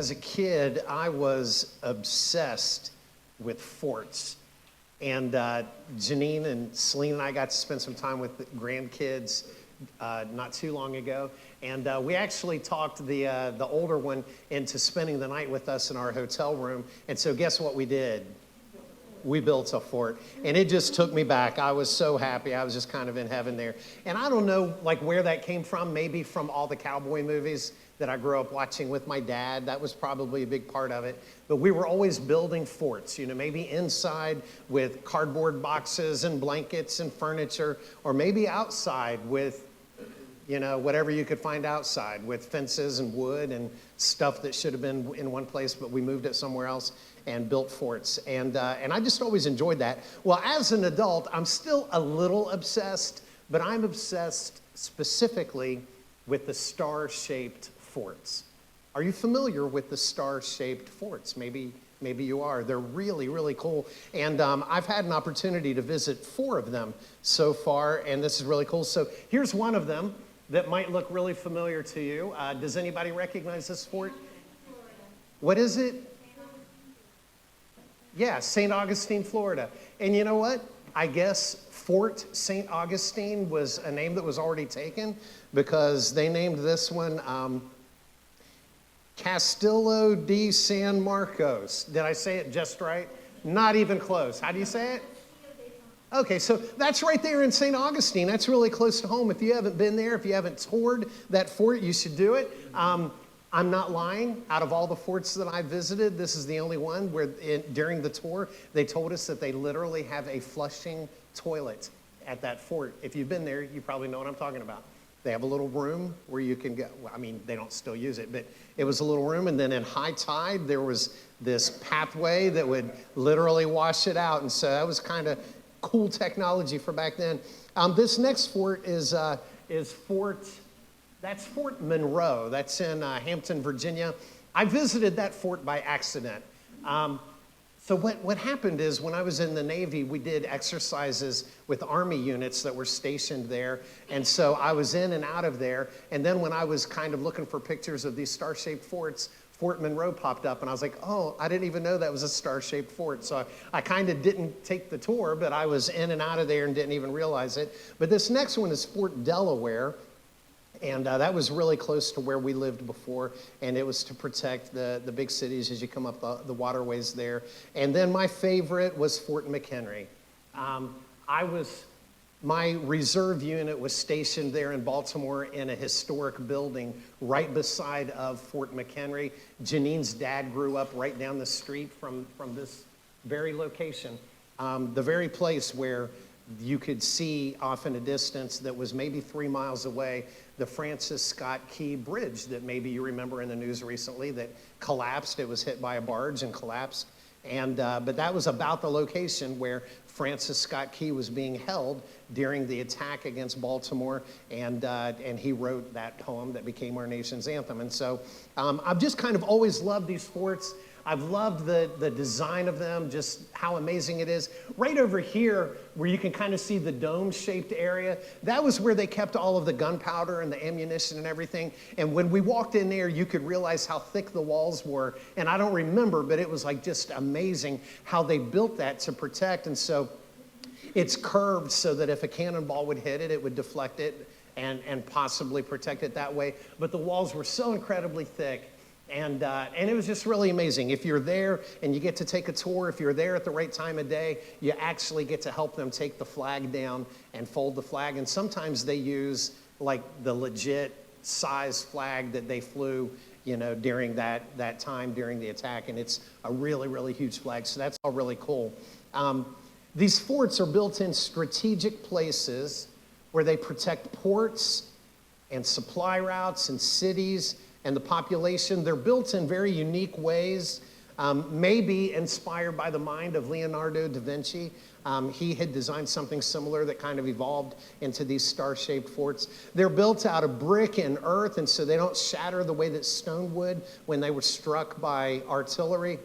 as a kid, I was obsessed with forts. And Janine and Celine and I got to spend some time with the grandkids not too long ago. And we actually talked the older one into spending the night with us in our hotel room. And so guess what we did? We built a fort, and it just took me back. I was so happy. I was just kind of in heaven there. And I don't know like where that came from, maybe from all the cowboy movies that I grew up watching with my dad. That was probably a big part of it. But we were always building forts, you know, maybe inside with cardboard boxes and blankets and furniture, or maybe outside with, you know, whatever you could find outside with fences and wood and stuff that should have been in one place, but we moved it somewhere else and built forts. And I just always enjoyed that. Well, as an adult, I'm still a little obsessed, but I'm obsessed specifically with the star-shaped forts. Are you familiar with the star-shaped forts? Maybe you are. They're really, really cool. And I've had an opportunity to visit 4 of them so far, and this is really cool. So here's one of them that might look really familiar to you. Does anybody recognize this fort? What is it? Yeah, St. Augustine, Florida. And you know what? I guess Fort St. Augustine was a name that was already taken because they named this one Castillo de San Marcos. Did I say it just right? Not even close. How do you say it? Okay, so that's right there in St. Augustine. That's really close to home. If you haven't been there, if you haven't toured that fort, you should do it. I'm not lying. Out of all the forts that I visited, this is the only one where during the tour, they told us that they literally have a flushing toilet at that fort. If you've been there, you probably know what I'm talking about. They have a little room where you can go. Well, I mean, they don't still use it, but it was a little room. And then in high tide, there was this pathway that would literally wash it out. And so that was kind of cool technology for back then. This next fort is Fort Monroe. That's in Hampton, Virginia. I visited that fort by accident. So what happened is when I was in the Navy, we did exercises with Army units that were stationed there. And so I was in and out of there. And then when I was kind of looking for pictures of these star-shaped forts, Fort Monroe popped up, and I was like, oh, I didn't even know that was a star-shaped fort. So I kind of didn't take the tour, but I was in and out of there and didn't even realize it. But this next one is Fort Delaware. And that was really close to where we lived before, and it was to protect the big cities as you come up the waterways there. And then my favorite was Fort McHenry. My reserve unit was stationed there in Baltimore in a historic building right beside of Fort McHenry. Janine's dad grew up right down the street from this very location, the very place where you could see off in a distance that was maybe 3 miles away, the Francis Scott Key Bridge that maybe you remember in the news recently that collapsed. It was hit by a barge and collapsed. And but that was about the location where Francis Scott Key was being held during the attack against Baltimore, and he wrote that poem that became our nation's anthem. And so I've just kind of always loved these forts. I've loved the design of them, just how amazing it is. Right over here, where you can kind of see the dome-shaped area, that was where they kept all of the gunpowder and the ammunition and everything. And when we walked in there, you could realize how thick the walls were. And I don't remember, but it was like just amazing how they built that to protect. And so it's curved so that if a cannonball would hit it, it would deflect it and possibly protect it that way. But the walls were so incredibly thick. And it was just really amazing. If you're there and you get to take a tour, if you're there at the right time of day, you actually get to help them take the flag down and fold the flag. And sometimes they use like the legit size flag that they flew, you know, during that time during the attack. And it's a really, really huge flag. So that's all really cool. These forts are built in strategic places where they protect ports and supply routes and cities and the population. They're built in very unique ways, maybe inspired by the mind of Leonardo da Vinci. He had designed something similar that kind of evolved into these star-shaped forts. They're built out of brick and earth, and so they don't shatter the way that stone would when they were struck by artillery.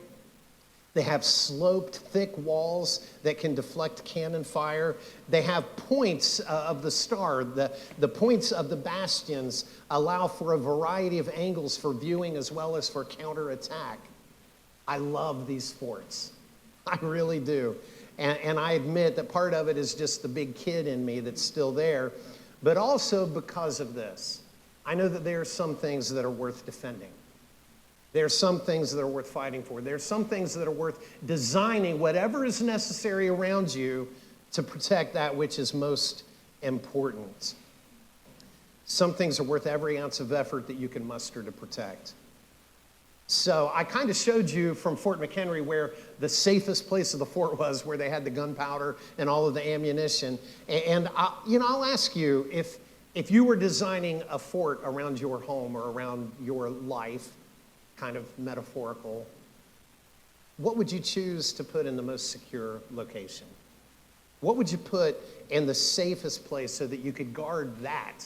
They have sloped, thick walls that can deflect cannon fire. They have points of the star. The points of the bastions allow for a variety of angles for viewing as well as for counterattack. I love these forts. I really do. And I admit that part of it is just the big kid in me that's still there, but also because of this. I know that there are some things that are worth defending. There are some things that are worth fighting for. There are some things that are worth designing whatever is necessary around you to protect that which is most important. Some things are worth every ounce of effort that you can muster to protect. So I kind of showed you from Fort McHenry where the safest place of the fort was, where they had the gunpowder and all of the ammunition. And I'll ask you, if you were designing a fort around your home or around your life, kind of metaphorical, what would you choose to put in the most secure location? What would you put in the safest place so that you could guard that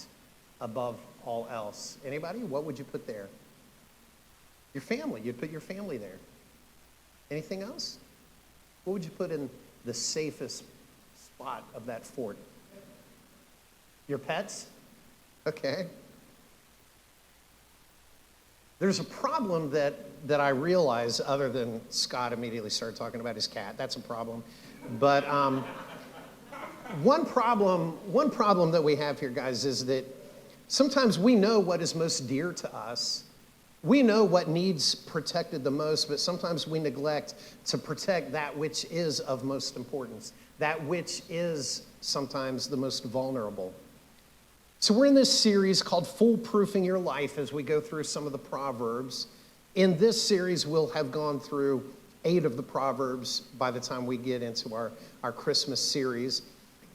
above all else? Anybody? What would you put there? Your family. You'd put your family there. Anything else? What would you put in the safest spot of that fort? Your pets? Okay. There's a problem that I realize, other than Scott immediately started talking about his cat. That's a problem. But one problem that we have here, guys, is that sometimes we know what is most dear to us. We know what needs protected the most, but sometimes we neglect to protect that which is of most importance, that which is sometimes the most vulnerable. So we're in this series called Foolproofing Your Life as we go through some of the Proverbs. In this series, we'll have gone through 8 of the Proverbs by the time we get into our Christmas series.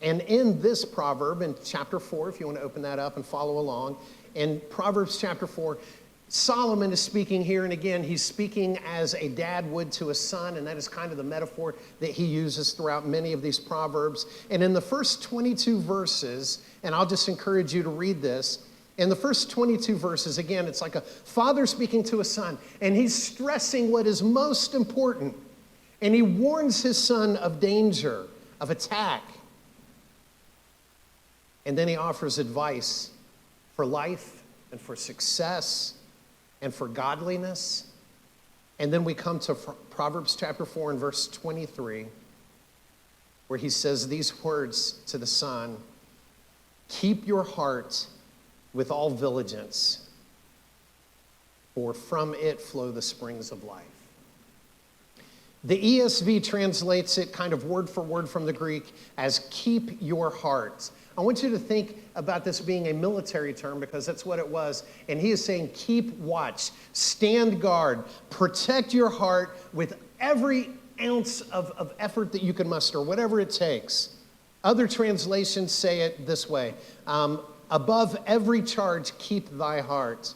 And in this proverb, in chapter 4, if you want to open that up and follow along, in Proverbs chapter 4, Solomon is speaking here, and again, he's speaking as a dad would to a son, and that is kind of the metaphor that he uses throughout many of these Proverbs. And in the first 22 verses, and I'll just encourage you to read this, in the first 22 verses, again, it's like a father speaking to a son, and he's stressing what is most important, and he warns his son of danger, of attack, and then he offers advice for life and for success and for godliness. And then we come to Proverbs chapter 4 and verse 23, where he says these words to the son: keep your heart with all diligence, for from it flow the springs of life. The ESV translates it kind of word for word from the Greek as keep your heart. I want you to think about this being a military term, because that's what it was. And he is saying, keep watch, stand guard, protect your heart with every ounce of effort that you can muster, whatever it takes. Other translations say it this way: above every charge, keep thy heart.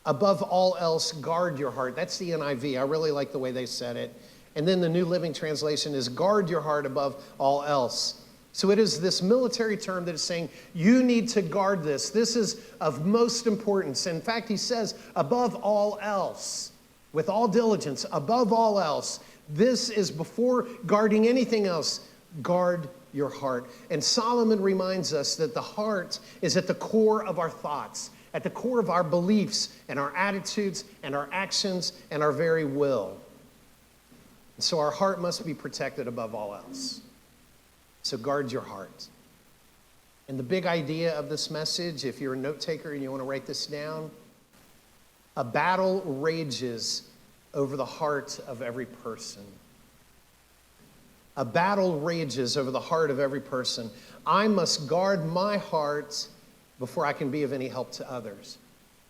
Above all else, guard your heart. That's the NIV. I really like the way they said it. And then the New Living Translation is guard your heart above all else. So it is this military term that is saying you need to guard this. This is of most importance. In fact, he says above all else, with all diligence, above all else. This is before guarding anything else. Guard your heart. And Solomon reminds us that the heart is at the core of our thoughts, at the core of our beliefs and our attitudes and our actions and our very will. And so our heart must be protected above all else. So guard your heart. And the big idea of this message, if you're a note taker and you want to write this down, a battle rages over the heart of every person. A battle rages over the heart of every person. I must guard my heart before I can be of any help to others.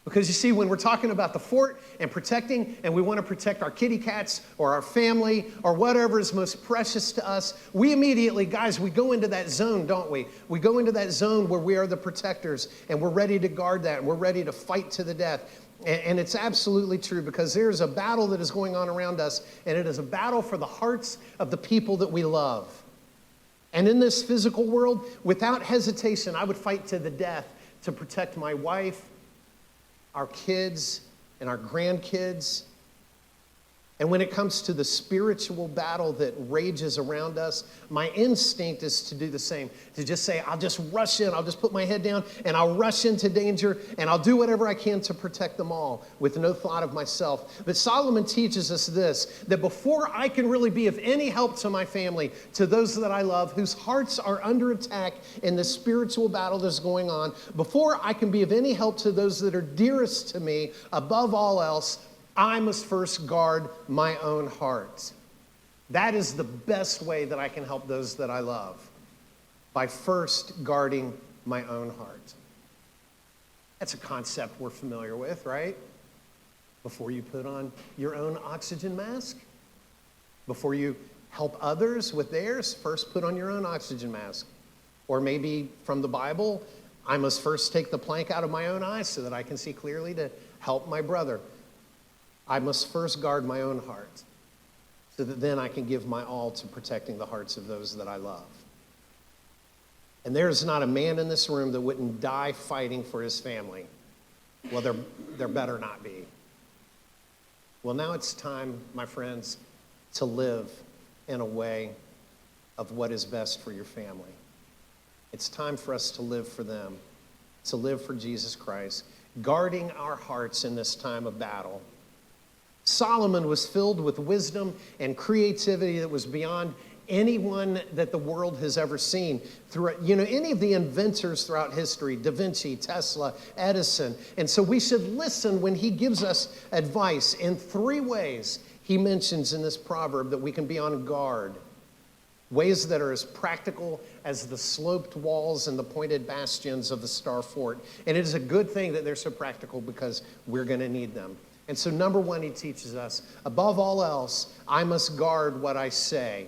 Because you see, when we're talking about the fort and protecting, and we want to protect our kitty cats or our family or whatever is most precious to us, we immediately, guys, we go into that zone, don't we? We go into that zone where we are the protectors, and we're ready to guard that, and we're ready to fight to the death. And it's absolutely true, because there's a battle that is going on around us, and it is a battle for the hearts of the people that we love. And in this physical world, without hesitation, I would fight to the death to protect my wife, our kids, and our grandkids. And when it comes to the spiritual battle that rages around us, my instinct is to do the same. To just say, I'll just rush in, I'll just put my head down, and I'll rush into danger, and I'll do whatever I can to protect them all with no thought of myself. But Solomon teaches us this, that before I can really be of any help to my family, to those that I love, whose hearts are under attack in the spiritual battle that's going on, before I can be of any help to those that are dearest to me, above all else, I must first guard my own heart. That is the best way that I can help those that I love, by first guarding my own heart. That's a concept we're familiar with, right? Before you put on your own oxygen mask, before you help others with theirs, first put on your own oxygen mask. Or maybe from the Bible, I must first take the plank out of my own eye so that I can see clearly to help my brother. I must first guard my own heart so that then I can give my all to protecting the hearts of those that I love. And there's not a man in this room that wouldn't die fighting for his family. Well, there better not be. Well, now it's time, my friends, to live in a way of what is best for your family. It's time for us to live for them, to live for Jesus Christ, guarding our hearts in this time of battle. Solomon was filled with wisdom and creativity that was beyond anyone that the world has ever seen. Any of the inventors throughout history, Da Vinci, Tesla, Edison. And so we should listen when he gives us advice in 3 ways he mentions in this proverb that we can be on guard. Ways that are as practical as the sloped walls and the pointed bastions of the Star Fort. And it is a good thing that they're so practical because we're going to need them. And so number 1, he teaches us, above all else, I must guard what I say.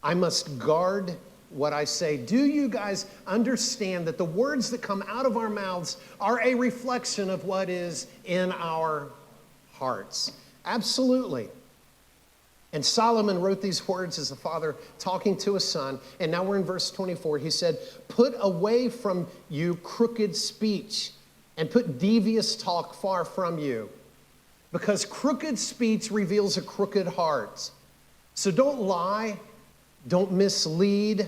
I must guard what I say. Do you guys understand that the words that come out of our mouths are a reflection of what is in our hearts? Absolutely. And Solomon wrote these words as a father talking to a son. And now we're in verse 24. He said, put away from you crooked speech and put devious talk far from you. Because crooked speech reveals a crooked heart. So don't lie, don't mislead.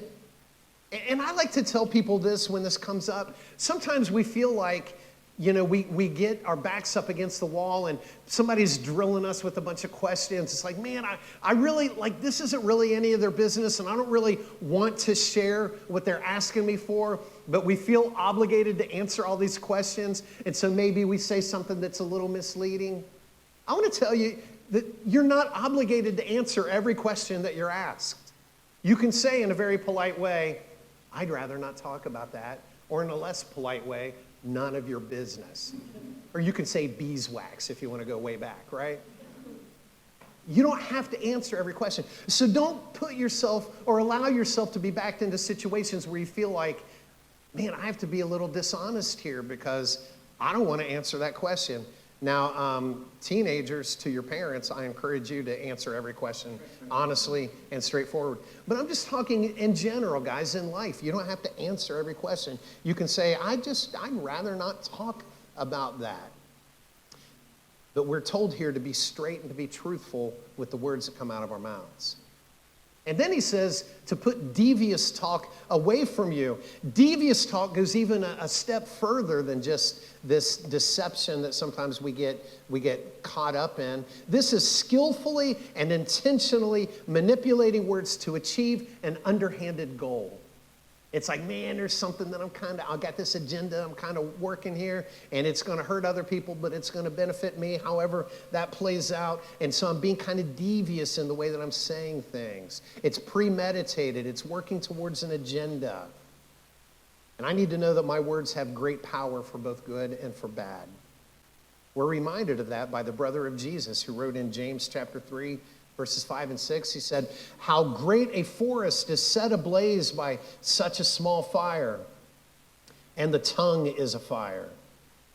And I like to tell people this when this comes up. Sometimes we feel like, we get our backs up against the wall and somebody's drilling us with a bunch of questions. It's like, man, I really, this isn't really any of their business and I don't really want to share what they're asking me for, but we feel obligated to answer all these questions. And so maybe we say something that's a little misleading. I want to tell you that you're not obligated to answer every question that you're asked. You can say in a very polite way, I'd rather not talk about that. Or in a less polite way, none of your business. Or you can say beeswax if you want to go way back, right? You don't have to answer every question. So don't put yourself or allow yourself to be backed into situations where you feel like, man, I have to be a little dishonest here because I don't want to answer that question. Now, teenagers, to your parents, I encourage you to answer every question honestly and straightforward. But I'm just talking in general, guys, in life. You don't have to answer every question. You can say, I'd rather not talk about that. But we're told here to be straight and to be truthful with the words that come out of our mouths. And then he says to put devious talk away from you. Devious talk goes even a step further than just this deception that sometimes we get caught up in. This is skillfully and intentionally manipulating words to achieve an underhanded goal. It's like, man, there's something that I got this agenda I'm kind of working here, and it's going to hurt other people, but it's going to benefit me, however that plays out. And so I'm being kind of devious in the way that I'm saying things. It's premeditated. It's working towards an agenda. And I need to know that my words have great power for both good and for bad. We're reminded of that by the brother of Jesus who wrote in James chapter 3, verses 5 and 6, he said, how great a forest is set ablaze by such a small fire, and the tongue is a fire.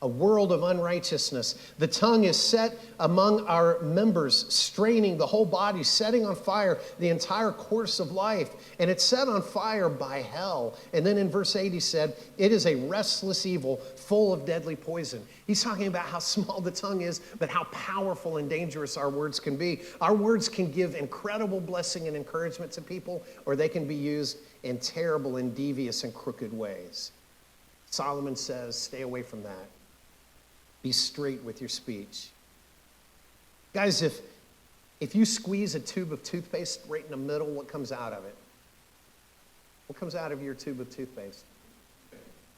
a world of unrighteousness. The tongue is set among our members, straining the whole body, setting on fire the entire course of life. And it's set on fire by hell. And then in verse 8 he said, it is a restless evil full of deadly poison. He's talking about how small the tongue is, but how powerful and dangerous our words can be. Our words can give incredible blessing and encouragement to people, or they can be used in terrible and devious and crooked ways. Solomon says, stay away from that. Be straight with your speech. Guys, if you squeeze a tube of toothpaste right in the middle, what comes out of it? What comes out of your tube of toothpaste?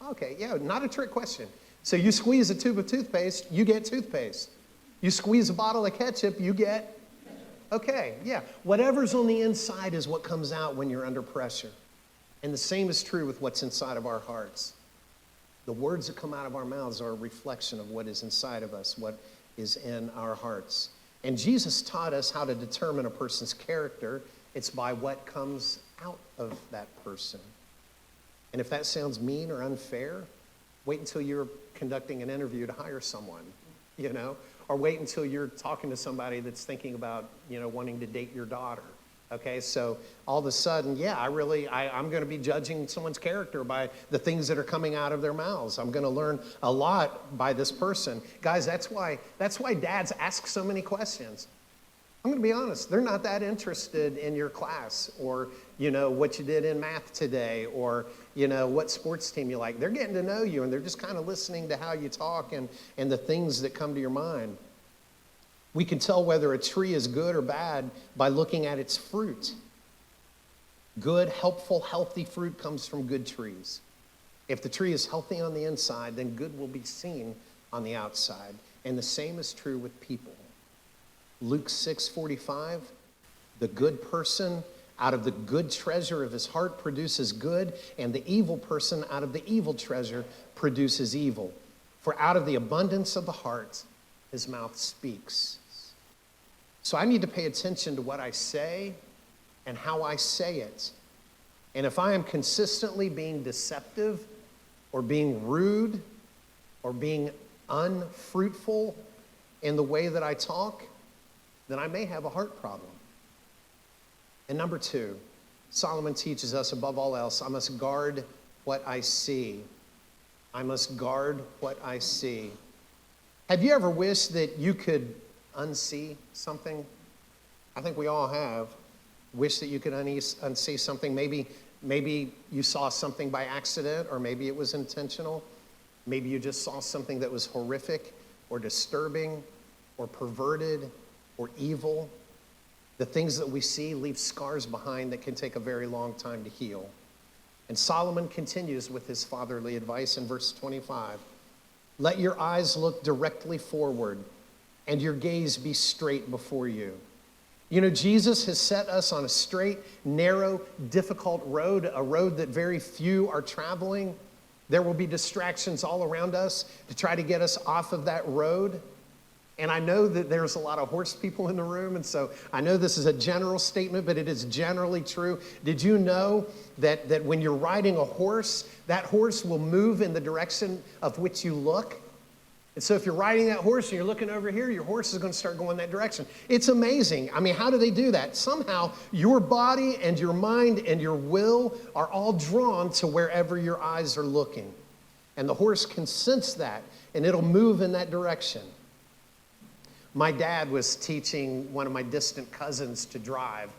Okay, yeah, not a trick question. So you squeeze a tube of toothpaste, you get toothpaste. You squeeze a bottle of ketchup, you get, okay, yeah. Whatever's on the inside is what comes out when you're under pressure. And the same is true with what's inside of our hearts. The words that come out of our mouths are a reflection of what is inside of us, what is in our hearts. And Jesus taught us how to determine a person's character. It's by what comes out of that person. And if that sounds mean or unfair, wait until you're conducting an interview to hire someone, or wait until you're talking to somebody that's thinking about, wanting to date your daughter. Okay, so all of a sudden, yeah, I'm going to be judging someone's character by the things that are coming out of their mouths. I'm going to learn a lot by this person. Guys, that's why dads ask so many questions. I'm going to be honest, they're not that interested in your class or, what you did in math today or, what sports team you like. They're getting to know you and they're just kind of listening to how you talk and the things that come to your mind. We can tell whether a tree is good or bad by looking at its fruit. Good, helpful, healthy fruit comes from good trees. If the tree is healthy on the inside, then good will be seen on the outside. And the same is true with people. Luke 6:45, the good person out of the good treasure of his heart produces good, and the evil person out of the evil treasure produces evil. For out of the abundance of the heart, his mouth speaks. So I need to pay attention to what I say and how I say it. And if I am consistently being deceptive or being rude or being unfruitful in the way that I talk, then I may have a heart problem. And number 2, Solomon teaches us above all else, I must guard what I see. I must guard what I see. Have you ever wished that you could unsee something? I think we all have. Wished that you could unsee something. Maybe you saw something by accident, or maybe it was intentional. Maybe you just saw something that was horrific or disturbing or perverted or evil. The things that we see leave scars behind that can take a very long time to heal. And Solomon continues with his fatherly advice in verse 25. Let your eyes look directly forward and your gaze be straight before you. Jesus has set us on a straight, narrow, difficult road, a road that very few are traveling. There will be distractions all around us to try to get us off of that road. And I know that there's a lot of horse people in the room, and so I know this is a general statement, but it is generally true. Did you know that when you're riding a horse, that horse will move in the direction of which you look? And so if you're riding that horse and you're looking over here, your horse is going to start going that direction. It's amazing. I mean, how do they do that? Somehow your body and your mind and your will are all drawn to wherever your eyes are looking. And the horse can sense that, and it'll move in that direction. My dad was teaching one of my distant cousins to drive.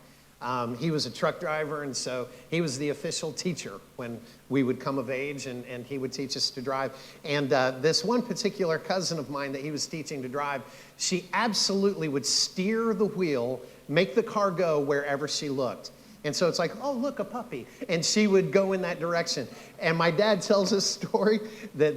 He was a truck driver, and so he was the official teacher when we would come of age, and he would teach us to drive. And this one particular cousin of mine that he was teaching to drive, she absolutely would steer the wheel, make the car go wherever she looked. And so it's like, oh, look, a puppy. And she would go in that direction. And my dad tells this story that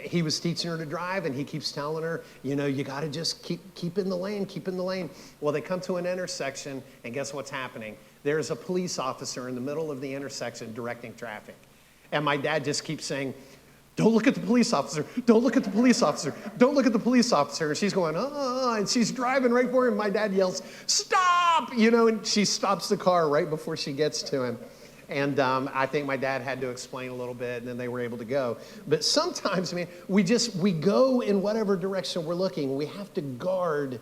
he was teaching her to drive, and he keeps telling her, you got to just keep in the lane, keep in the lane. Well, they come to an intersection, and guess what's happening? There's a police officer in the middle of the intersection directing traffic. And my dad just keeps saying, don't look at the police officer. Don't look at the police officer. Don't look at the police officer. And she's going, and she's driving right for him. My dad yells, stop, and she stops the car right before she gets to him. And I think my dad had to explain a little bit, and then they were able to go. But sometimes, man, we go in whatever direction we're looking. We have to guard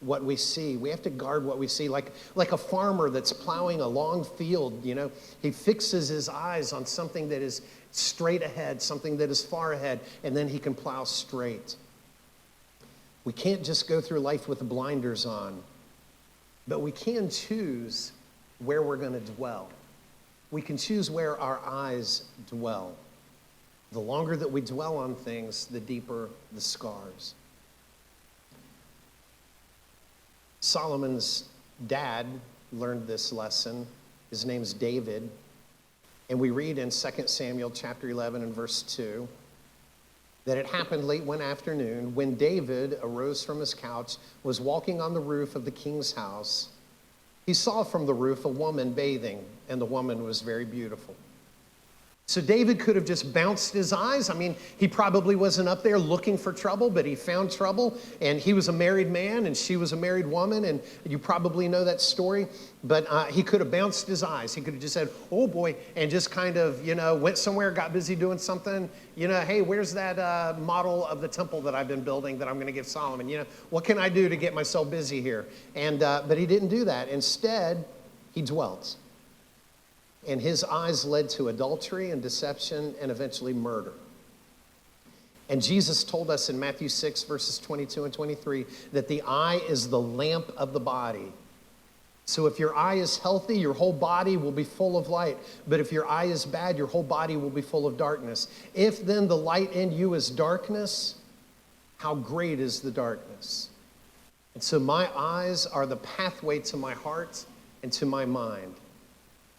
what we see. We have to guard what we see. Like a farmer that's plowing a long field, he fixes his eyes on something that is straight ahead, something that is far ahead, and then he can plow straight. We can't just go through life with blinders on, but we can choose where we're going to dwell. We can choose where our eyes dwell. The longer that we dwell on things, the deeper the scars. Solomon's dad learned this lesson. His name's David. And we read in 2 Samuel chapter 11 and verse 2 that it happened late one afternoon when David arose from his couch, was walking on the roof of the king's house. He saw from the roof a woman bathing, and the woman was very beautiful. So David could have just bounced his eyes. I mean, he probably wasn't up there looking for trouble, but he found trouble. And he was a married man, and she was a married woman, and you probably know that story. But he could have bounced his eyes. He could have just said, oh boy, and just kind of, went somewhere, got busy doing something. Hey, where's that model of the temple that I've been building that I'm going to give Solomon? What can I do to get myself busy here? And but he didn't do that. Instead, he dwelt. And his eyes led to adultery and deception and eventually murder. And Jesus told us in Matthew 6, verses 22 and 23, that the eye is the lamp of the body. So if your eye is healthy, your whole body will be full of light. But if your eye is bad, your whole body will be full of darkness. If then the light in you is darkness, how great is the darkness? And so my eyes are the pathway to my heart and to my mind.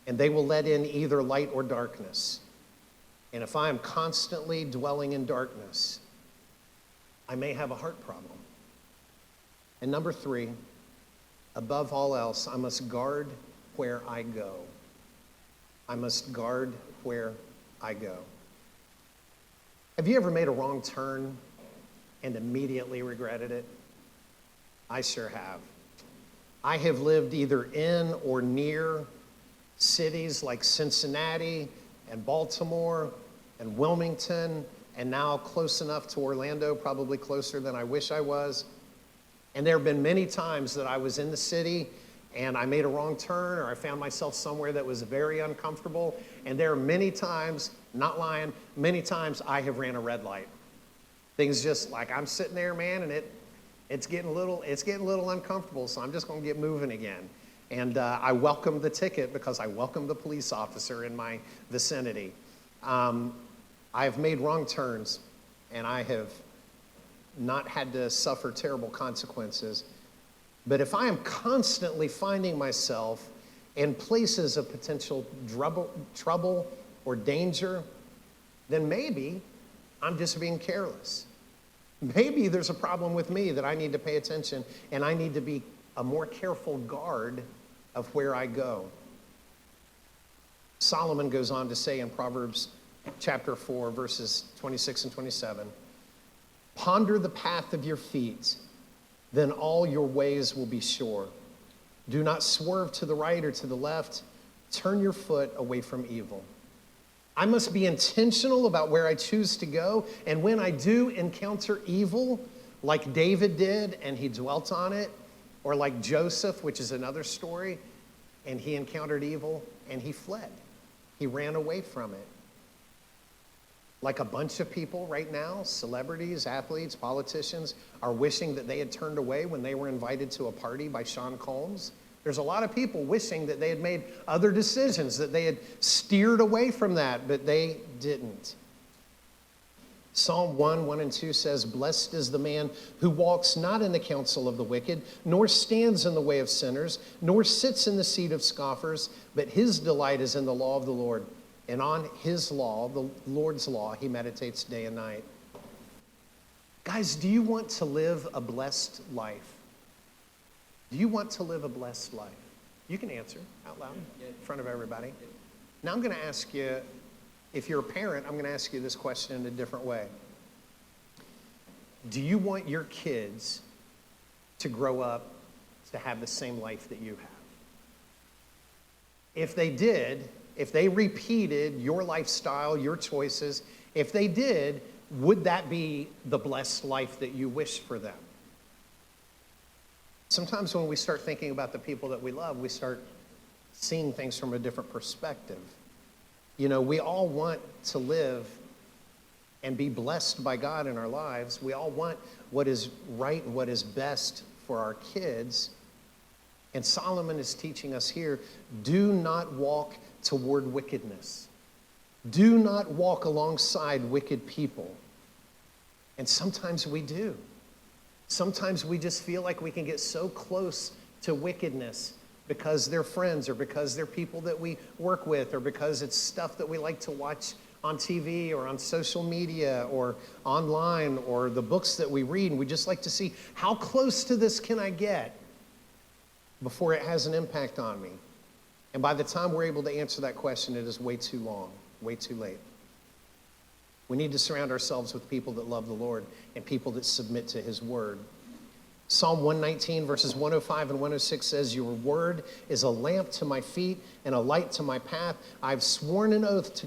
And they will let in either light or darkness. And if I am constantly dwelling in darkness, I may have a heart problem. And number 3, above all else, I must guard where I go. I must guard where I go. Have you ever made a wrong turn and immediately regretted it? I sure have. I have lived either in or near cities like Cincinnati and Baltimore and Wilmington, and now close enough to Orlando, probably closer than I wish I was. And there have been many times that I was in the city and I made a wrong turn, or I found myself somewhere that was very uncomfortable. And there are many times, not lying, many times I have ran a red light. Things just like I'm sitting there, man, and it's getting a little uncomfortable, so I'm just going to get moving again. And I welcomed the ticket because I welcomed the police officer in my vicinity. I've made wrong turns, and I have not had to suffer terrible consequences. But if I am constantly finding myself in places of potential trouble or danger, then maybe I'm just being careless. Maybe there's a problem with me that I need to pay attention, and I need to be a more careful guard of where I go. Solomon goes on to say in Proverbs chapter 4, verses 26 and 27, ponder the path of your feet, then all your ways will be sure. Do not swerve to the right or to the left. Turn your foot away from evil. I must be intentional about where I choose to go, and when I do encounter evil, like David did, and he dwelt on it, or like Joseph, which is another story, and he encountered evil and he fled. He ran away from it. Like a bunch of people right now, celebrities, athletes, politicians, are wishing that they had turned away when they were invited to a party by Sean Combs. There's a lot of people wishing that they had made other decisions, that they had steered away from that, but they didn't. Psalm 1 and 2 says, blessed is the man who walks not in the counsel of the wicked, nor stands in the way of sinners, nor sits in the seat of scoffers, but his delight is in the law of the Lord. And on his law, the Lord's law, he meditates day and night. Guys, do you want to live a blessed life? Do you want to live a blessed life? You can answer out loud in front of everybody. Now I'm going to ask you, if you're a parent, I'm going to ask you this question in a different way. Do you want your kids to grow up to have the same life that you have? If they did, if they repeated your lifestyle, your choices, if they did, would that be the blessed life that you wish for them? Sometimes when we start thinking about the people that we love, we start seeing things from a different perspective. You know, we all want to live and be blessed by God in our lives. We all want what is right and what is best for our kids. And Solomon is teaching us here, do not walk toward wickedness. Do not walk alongside wicked people. And sometimes we do. Sometimes we just feel like we can get so close to wickedness because they're friends or because they're people that we work with or because it's stuff that we like to watch on TV or on social media or online or the books that we read. And we just like to see, how close to this can I get before it has an impact on me? And by the time we're able to answer that question, it is way too long, way too late. We need to surround ourselves with people that love the Lord and people that submit to his word. Psalm 119 verses 105 and 106 says, your word is a lamp to my feet and a light to my path. I've sworn an oath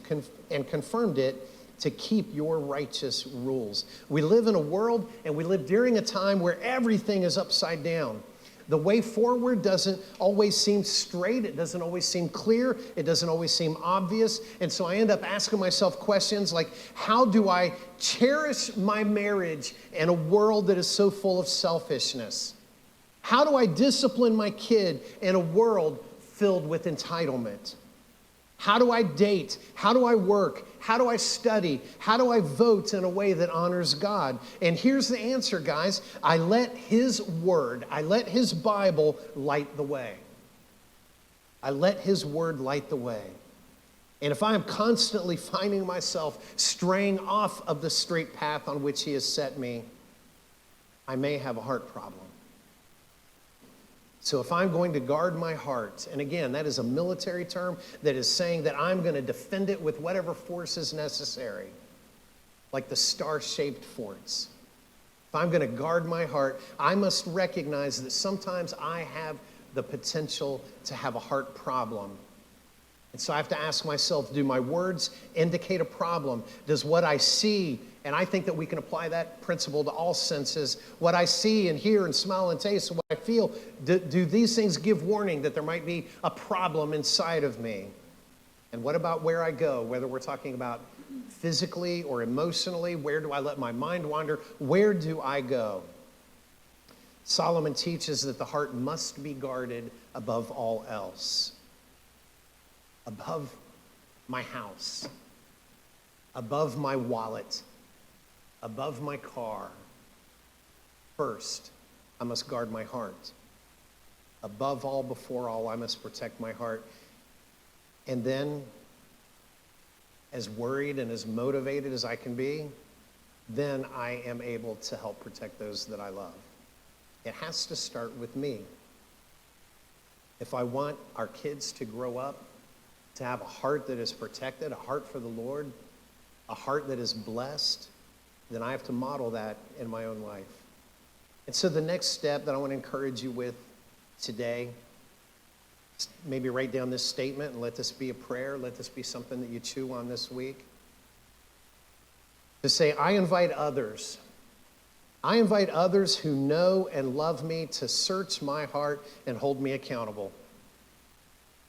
and confirmed it to keep your righteous rules. We live in a world and we live during a time where everything is upside down. The way forward doesn't always seem straight. It doesn't always seem clear. It doesn't always seem obvious. And so I end up asking myself questions like, how do I cherish my marriage in a world that is so full of selfishness? How do I discipline my kid in a world filled with entitlement? How do I date? How do I work? How do I study? How do I vote in a way that honors God? And here's the answer, guys. I let his word, I let his Bible light the way. I let his word light the way. And if I am constantly finding myself straying off of the straight path on which he has set me, I may have a heart problem. So if I'm going to guard my heart, and again, that is a military term that is saying that I'm going to defend it with whatever force is necessary, like the star-shaped forts. If I'm going to guard my heart, I must recognize that sometimes I have the potential to have a heart problem. And so I have to ask myself, do my words indicate a problem? Does what I see, and I think that we can apply that principle to all senses, what I see and hear and smell and taste and what I feel, do these things give warning that there might be a problem inside of me? And what about where I go, whether we're talking about physically or emotionally? Where do I let my mind wander? Where do I go? Solomon teaches that the heart must be guarded above all else. Above my house, above my wallet, above my car. First, I must guard my heart. Above all, before all, I must protect my heart. And then, as worried and as motivated as I can be, then I am able to help protect those that I love. It has to start with me. If I want our kids to grow up, to have a heart that is protected, a heart for the Lord, a heart that is blessed, then I have to model that in my own life. And so the next step that I want to encourage you with today, maybe write down this statement and let this be a prayer. Let this be something that you chew on this week. To say, I invite others who know and love me to search my heart and hold me accountable.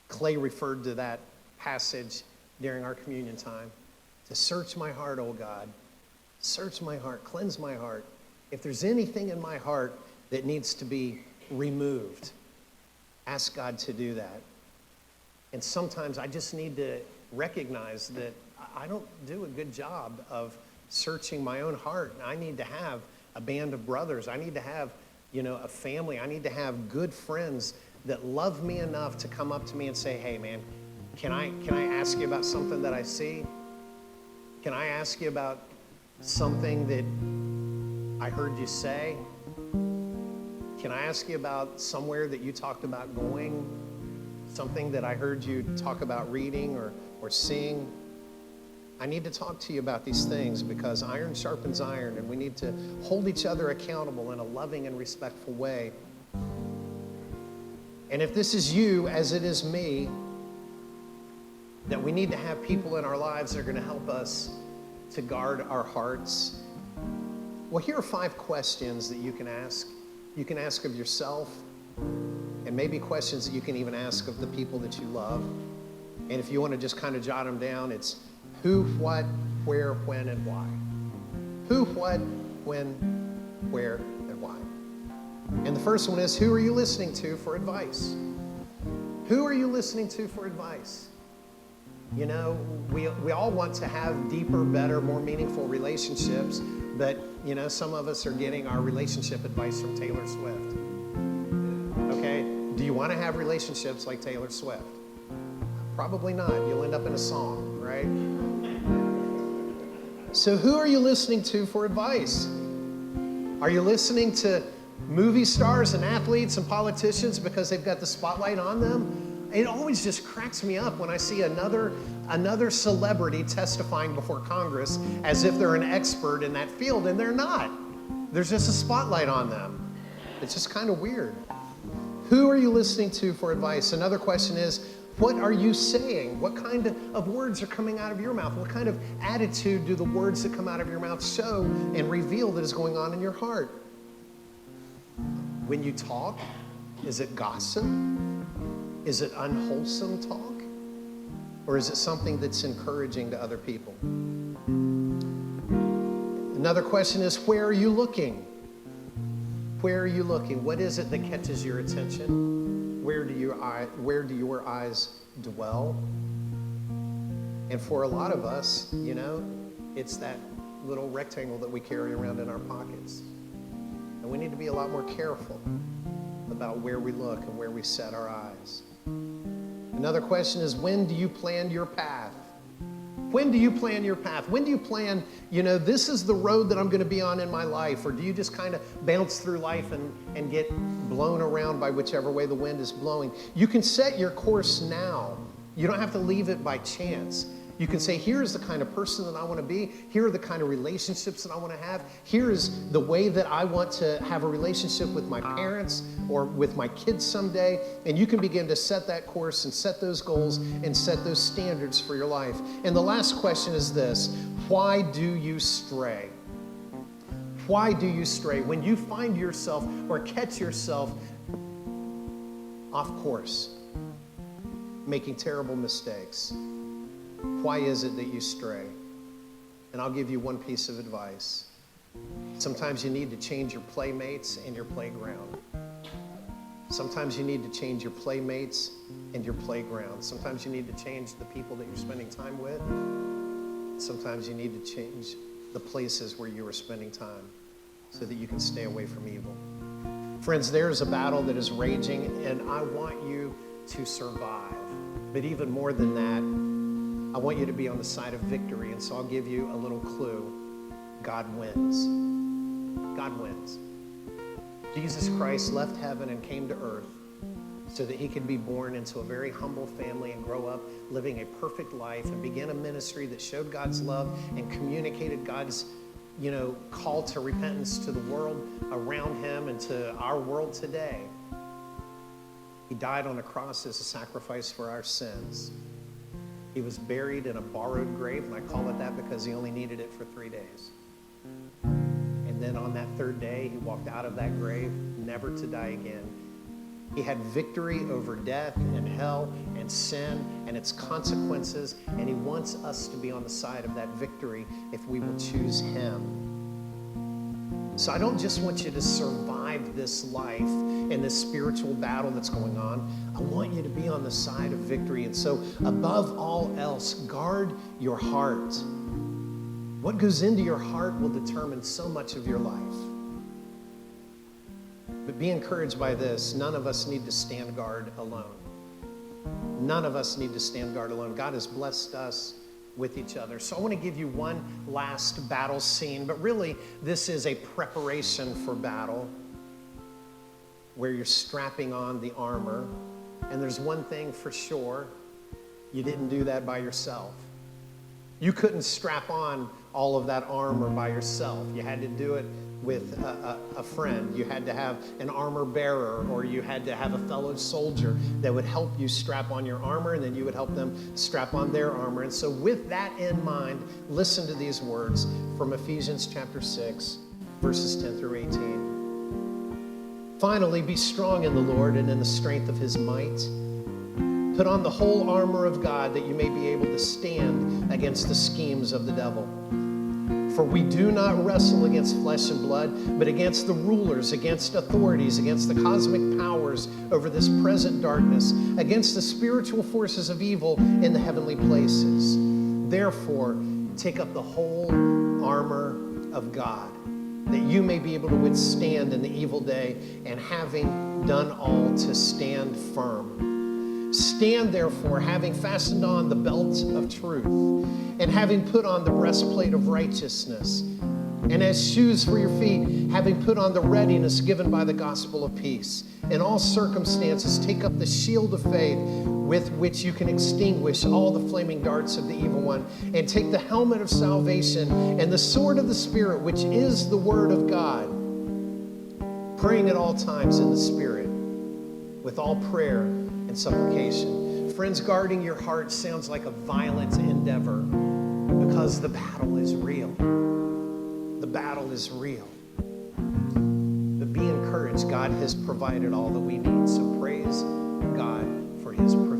Clay referred to that passage during our communion time. To search my heart, oh God. Search my heart, cleanse my heart. If there's anything in my heart that needs to be removed, ask God to do that. And sometimes I just need to recognize that I don't do a good job of searching my own heart. I need to have a band of brothers. I need to have, a family. I need to have good friends that love me enough to come up to me and say, hey man, can I ask you about something that I see? Can I ask you about something that I heard you say? Can I ask you about somewhere that you talked about going? Something that I heard you talk about reading or seeing? I need to talk to you about these things because iron sharpens iron, and we need to hold each other accountable in a loving and respectful way. And if this is you, as it is me, that we need to have people in our lives that are going to help us to guard our hearts. Well, here are 5 questions that you can ask. You can ask of yourself, and maybe questions that you can even ask of the people that you love. And if you want to just kind of jot them down, it's who, what, where, when, and why. Who, what, when, where, and why. And the first one is, who are you listening to for advice? Who are you listening to for advice? You know, we all want to have deeper, better, more meaningful relationships, but, you know, some of us are getting our relationship advice from Taylor Swift. Okay? Do you want to have relationships like Taylor Swift? Probably not. You'll end up in a song, right? So who are you listening to for advice? Are you listening to movie stars and athletes and politicians because they've got the spotlight on them? It always just cracks me up when I see another celebrity testifying before Congress as if they're an expert in that field, and they're not. There's just a spotlight on them. It's just kind of weird. Who are you listening to for advice? Another question is, what are you saying? What kind of words are coming out of your mouth? What kind of attitude do the words that come out of your mouth show and reveal that is going on in your heart? When you talk, is it gossip? Is it unwholesome talk? Or is it something that's encouraging to other people? Another question is, where are you looking? Where are you looking? What is it that catches your attention? Where do your eyes dwell? And for a lot of us, you know, it's that little rectangle that we carry around in our pockets. And we need to be a lot more careful about where we look and where we set our eyes. Another question is, when do you plan your path? When do you plan your path? When do you plan, you know, this is the road that I'm going to be on in my life? Or do you just kind of bounce through life and get blown around by whichever way the wind is blowing? You can set your course now. You don't have to leave it by chance. You can say, here's the kind of person that I want to be. Here are the kind of relationships that I want to have. Here is the way that I want to have a relationship with my parents or with my kids someday. And you can begin to set that course and set those goals and set those standards for your life. And the last question is this: why do you stray? Why do you stray? When you find yourself or catch yourself off course, making terrible mistakes, why is it that you stray? And I'll give you one piece of advice. Sometimes you need to change your playmates and your playground. Sometimes you need to change your playmates and your playground. Sometimes you need to change the people that you're spending time with. Sometimes you need to change the places where you are spending time so that you can stay away from evil. Friends, there's a battle that is raging, and I want you to survive. But even more than that, I want you to be on the side of victory, and so I'll give you a little clue. God wins. God wins. Jesus Christ left heaven and came to earth so that he could be born into a very humble family and grow up living a perfect life and begin a ministry that showed God's love and communicated God's, you know, call to repentance to the world around him and to our world today. He died on a cross as a sacrifice for our sins. He was buried in a borrowed grave, and I call it that because he only needed it for 3 days. And then on that 3rd day, he walked out of that grave, never to die again. He had victory over death and hell and sin and its consequences, and he wants us to be on the side of that victory if we will choose him. So I don't just want you to survive this life and this spiritual battle that's going on. I want you to be on the side of victory. And so above all else, guard your heart. What goes into your heart will determine so much of your life. But be encouraged by this. None of us need to stand guard alone. None of us need to stand guard alone. God has blessed us with each other. So I want to give you one last battle scene, but really this is a preparation for battle where you're strapping on the armor. And there's one thing for sure, you didn't do that by yourself. You couldn't strap on all of that armor by yourself. You had to do it with a friend. You had to have an armor bearer, or you had to have a fellow soldier that would help you strap on your armor, and then you would help them strap on their armor. And so with that in mind, listen to these words from Ephesians chapter 6, verses 10 through 18. Finally, be strong in the Lord and in the strength of his might. Put on the whole armor of God, that you may be able to stand against the schemes of the devil. For we do not wrestle against flesh and blood, but against the rulers, against authorities, against the cosmic powers over this present darkness, against the spiritual forces of evil in the heavenly places. Therefore, take up the whole armor of God, that you may be able to withstand in the evil day, and having done all, to stand firm. Stand therefore, having fastened on the belt of truth, and having put on the breastplate of righteousness, and as shoes for your feet, having put on the readiness given by the gospel of peace. In all circumstances, take up the shield of faith, with which you can extinguish all the flaming darts of the evil one, and take the helmet of salvation and the sword of the Spirit, which is the word of God, praying at all times in the Spirit, with all prayer and supplication. Friends, guarding your heart sounds like a violent endeavor, because the battle is real. The battle is real. But be encouraged. God has provided all that we need. So praise God for his provision.